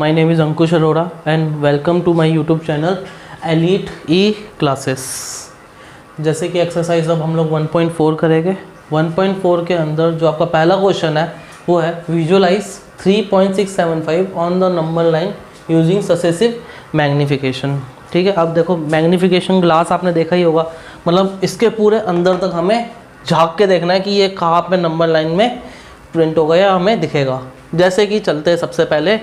My name is Ankush Arora and welcome to my YouTube channel Elite E Classes। जैसे कि exercise अब हम लोग 1.4 करेंगे। 1.4 के अंदर जो आपका पहला क्वेश्चन है वो है visualize 3.675 on the number line using successive magnification. ठीक है, अब देखो मैग्नीफिकेशन ग्लास आपने देखा ही होगा, मतलब इसके पूरे अंदर तक हमें झाँक के देखना है कि ये कहाँ पे नंबर लाइन में प्रिंट होगा या हमें दिखेगा। जैसे कि चलते हैं, सबसे पहले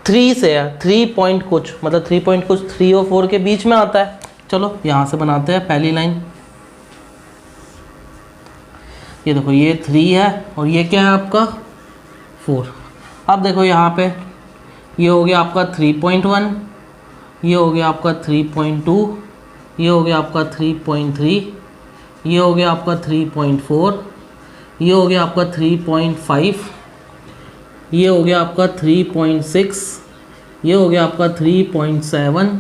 3 से है, 3 पॉइंट कुछ, मतलब 3 पॉइंट कुछ 3 और 4 के बीच में आता है। चलो यहाँ से बनाते हैं पहली लाइन। ये देखो ये 3 है और ये क्या है आपका 4। अब देखो यहाँ पे ये हो गया आपका 3.1, ये हो गया आपका 3.2, ये हो गया आपका 3.3, ये हो गया आपका 3.4, ये हो गया आपका 3.5, ये हो गया आपका 3.6, ये हो गया आपका 3.7,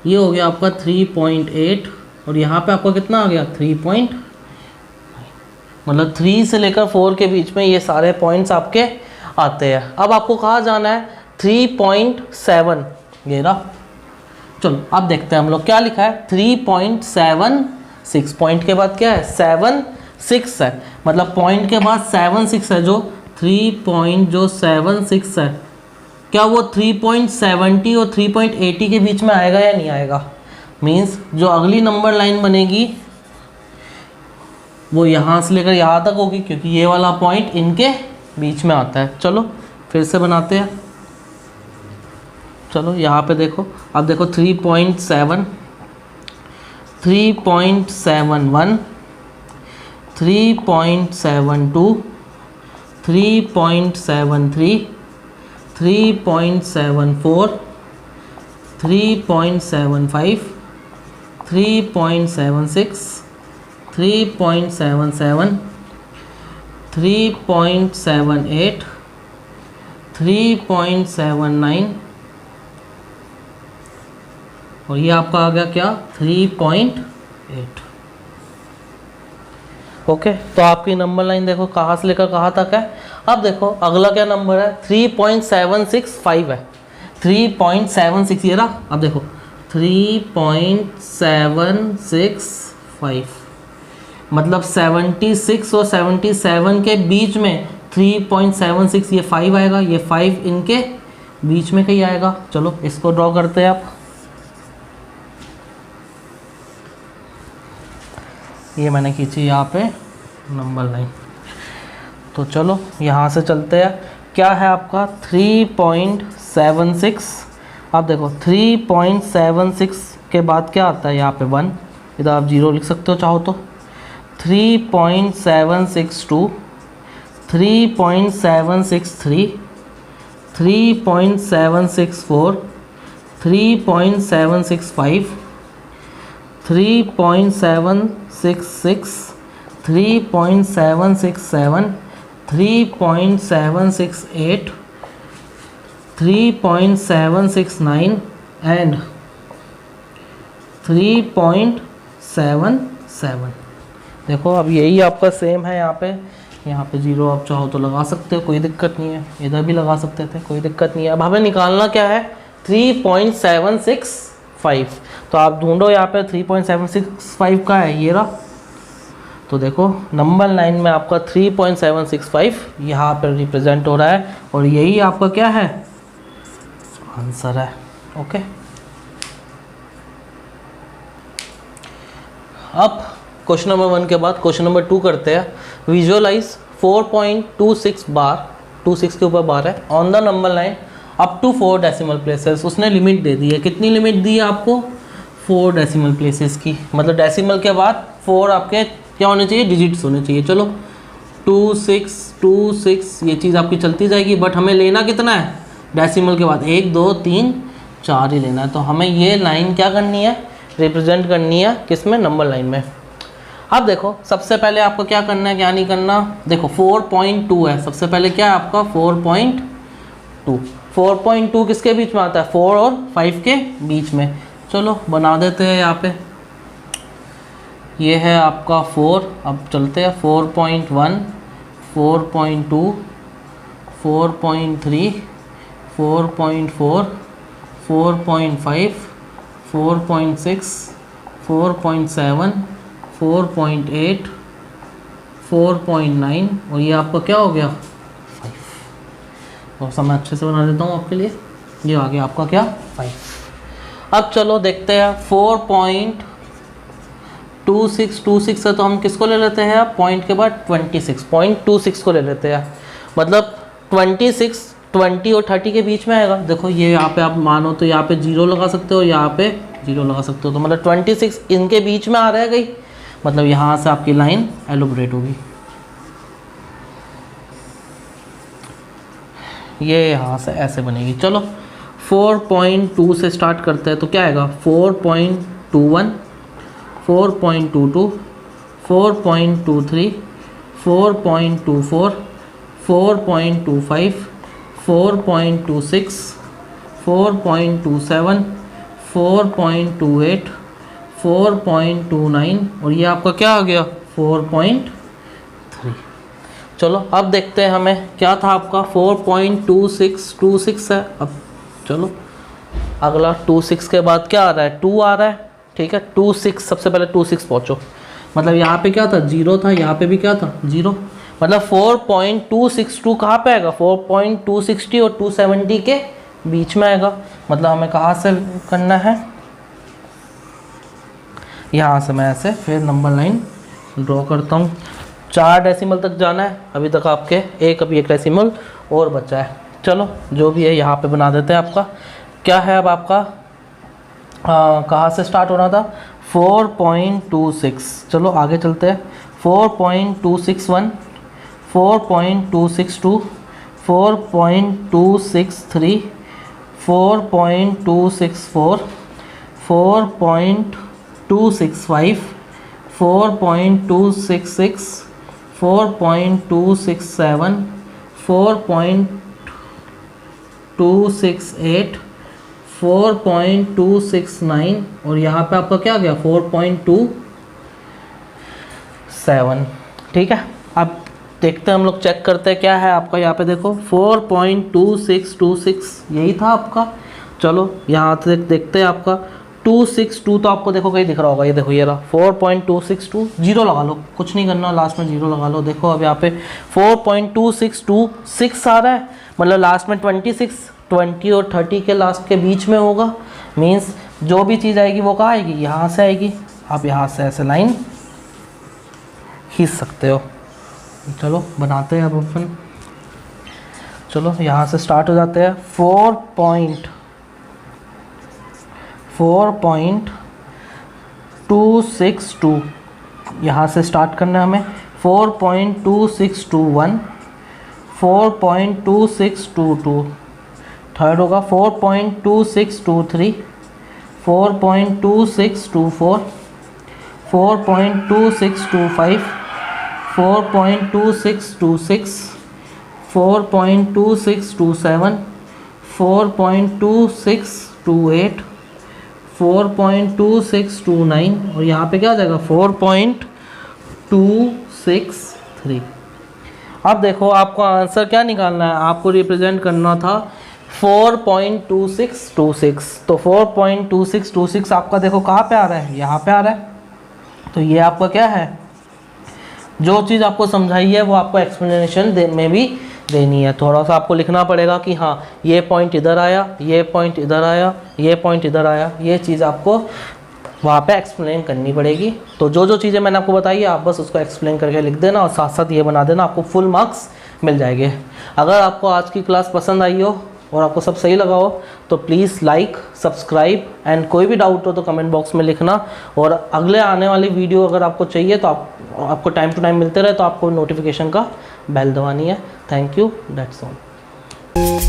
ये हो गया आपका 3.8 और यहाँ पे आपका कितना आ गया 3. मतलब 3 से लेकर 4 के बीच में ये सारे पॉइंट्स आपके आते हैं। अब आपको कहाँ जाना है 3.7, ये रहा। चलो अब देखते हैं हम लोग क्या लिखा है 3.76। पॉइंट के बाद क्या है 7.6 है, मतलब पॉइंट के बाद 7.6 है, जो 3.76 है, क्या वो 3.70 और 3.80 के बीच में आएगा या नहीं आएगा। मीन्स जो अगली नंबर लाइन बनेगी वो यहाँ से लेकर यहाँ तक होगी, क्योंकि ये वाला पॉइंट इनके बीच में आता है। चलो फिर से बनाते हैं। चलो यहाँ पे देखो, अब देखो 3.7, 3.71, 3.72, 3.73, 3.74, 3.75, 3.76, 3.77, 3.78, 3.79 और ये आपका आ गया क्या 3.8। ओके, तो आपकी नंबर लाइन देखो कहाँ से लेकर कहाँ तक है। अब देखो अगला क्या नंबर है 3.765 है, 3.76 ये रहा। अब देखो 3.765 मतलब 76 और 77 के बीच में 3.76, ये 5 आएगा, ये 5 इनके बीच में कहीं आएगा। चलो इसको ड्रॉ करते हैं आप। ये मैंने खींची यहाँ पे नंबर लाइन। तो चलो यहाँ से चलते हैं, क्या है आपका 3.76। आप देखो 3.76 के बाद क्या आता है यहाँ पे 1, इधर आप 0 लिख सकते हो चाहो तो। 3.762, 3.763, 3.764, 3.765, 3.766, 3.767, 3.768, 3.769 and 3.77। देखो अब यही आपका सेम है यहाँ पे 0 आप चाहो तो लगा सकते हो, कोई दिक्कत नहीं है। इधर भी लगा सकते थे, कोई दिक्कत नहीं है। अब हमें निकालना क्या है 3.765। तो आप ढूंढो यहाँ पे 3.765 का है, ये रहा। तो देखो नंबर लाइन में आपका 3.765 यहाँ पर रिप्रेजेंट हो रहा है और यही आपका क्या है आंसर है। ओके, अब क्वेश्चन नंबर 1 के बाद क्वेश्चन नंबर 2 करते हैं। विजुअलाइज 4.26 बार, 26 के ऊपर बार है, on the number line up to 4 decimal places. उसने लिमिट दे दी है, कितनी लिमिट दी है आपको 4 डेसिमल प्लेसेस की, मतलब डेसिमल के बाद 4 आपके क्या होने चाहिए डिजिट्स होने चाहिए। चलो 2 6 2 6 ये चीज़ आपकी चलती जाएगी, बट हमें लेना कितना है डेसिमल के बाद 1 2 3 4 ही लेना है। तो हमें ये लाइन क्या करनी है रिप्रेजेंट करनी है किस में नंबर लाइन में। अब देखो सबसे पहले आपको क्या करना है क्या नहीं करना। देखो 4.2 है, सबसे पहले क्या है आपका 4.2। 4.2 किसके बीच में आता है 4 और 5 के बीच में। चलो बना देते हैं यहाँ पे, ये है आपका 4। अब चलते हैं 4.1, 4.2, 4.3, 4.4, 4.5, 4.6, 4.7, 4.8, 4.9 और ये आपका क्या हो गया 5। और मैं अच्छे से बना देता हूँ आपके लिए। ये आ गया आपका क्या 5। अब चलो देखते हैं 4.2626 है तो हम किसको ले लेते हैं पॉइंट के बाद 26.26 को ले लेते हैं। मतलब 26, 20 और 30 के बीच में आएगा। देखो ये यहाँ पे आप मानो तो यहाँ पे 0 लगा सकते हो, यहाँ पे 0 लगा सकते हो। तो मतलब 26 इनके बीच में आ रहा है गई, मतलब यहाँ से आपकी लाइन एलोबरेट होगी। ये यहाँ से ऐसे बनेगी। चलो 4.2 से स्टार्ट करते हैं तो क्या आएगा 4.21, 4.22, 4.23, 4.24, 4.25, 4.26, 4.27, 4.28, 4.29 और ये आपका क्या आ गया 4.3। चलो अब देखते हैं हमें क्या था आपका 4.2626 है। अब चलो अगला 26 के बाद क्या आ रहा है 2 आ रहा है। ठीक है 26 सबसे पहले 26 पहुँचो। मतलब यहाँ पे क्या था 0 था, यहाँ पे भी क्या था 0। मतलब 4.262 कहाँ पे आएगा 4.260 और 270 के बीच में आएगा। मतलब हमें कहाँ से करना है, यहाँ से मैं ऐसे फिर नंबर लाइन ड्रॉ करता हूँ। 4 डेसिमल तक जाना है, अभी तक आपके अभी एक डेसिमल और बचा है। चलो जो भी है यहाँ पे बना देते हैं। आपका क्या है अब आपका कहाँ से स्टार्ट होना था 4.26। चलो आगे चलते हैं 4.261, 4.262, 4.263, 4.264, 4.265, 4.266, 4.267, 4.268, 4.269 और यहाँ पे आपका क्या गया 4.27। ठीक है अब देखते हैं हम लोग चेक करते हैं क्या है आपका। यहाँ पे देखो 4.2626 यही था आपका। चलो यहाँ से देखते हैं आपका 262 तो आपको देखो कहीं दिख रहा होगा। ये देखो ये रहा 4.262, 0 लगा लो, कुछ नहीं करना, लास्ट में 0 लगा लो। देखो अब यहाँ पे 4.2626 आ रहा है, मतलब लास्ट में 26, 20 और 30 के लास्ट के बीच में होगा। मीन्स जो भी चीज़ आएगी वो कहाँ आएगी, यहाँ से आएगी। आप यहाँ से ऐसे लाइन खींच सकते हो। चलो बनाते हैं अब अपन। चलो यहाँ से स्टार्ट हो जाते हैं 4.262 यहाँ से स्टार्ट करना है हमें। 4.2621, 4.2622 थर्ड होगा 4.2623, 4.2624, 4.2625, 4.2626, 4.2627, 4.2628, 4.2629 और यहाँ पे क्या आ जाएगा 4.263। अब देखो आपको आंसर क्या निकालना है, आपको रिप्रेजेंट करना था 4.2626। तो 4.2626 आपका देखो कहाँ पे आ रहा है, यहाँ पे आ रहा है। तो ये आपका क्या है, जो चीज़ आपको समझाई है वो आपको एक्सप्लेनेशन में भी देनी है। थोड़ा सा आपको लिखना पड़ेगा कि हाँ ये पॉइंट इधर आया, ये पॉइंट इधर आया, ये पॉइंट इधर आया। ये चीज़ आपको वहाँ पे एक्सप्लेन करनी पड़ेगी। तो जो जो चीज़ें मैंने आपको बताई है आप बस उसको एक्सप्लेन करके लिख देना और साथ साथ ये बना देना, आपको फुल मार्क्स मिल जाएंगे। अगर आपको आज की क्लास पसंद आई हो और आपको सब सही लगा हो तो प्लीज़ लाइक, सब्सक्राइब एंड कोई भी डाउट हो तो कमेंट बॉक्स में लिखना। और अगले आने वाली वीडियो अगर आपको चाहिए तो आपको टाइम टू टाइम मिलते रहे तो आपको नोटिफिकेशन का बेल दबानी है। Thank you, that's all.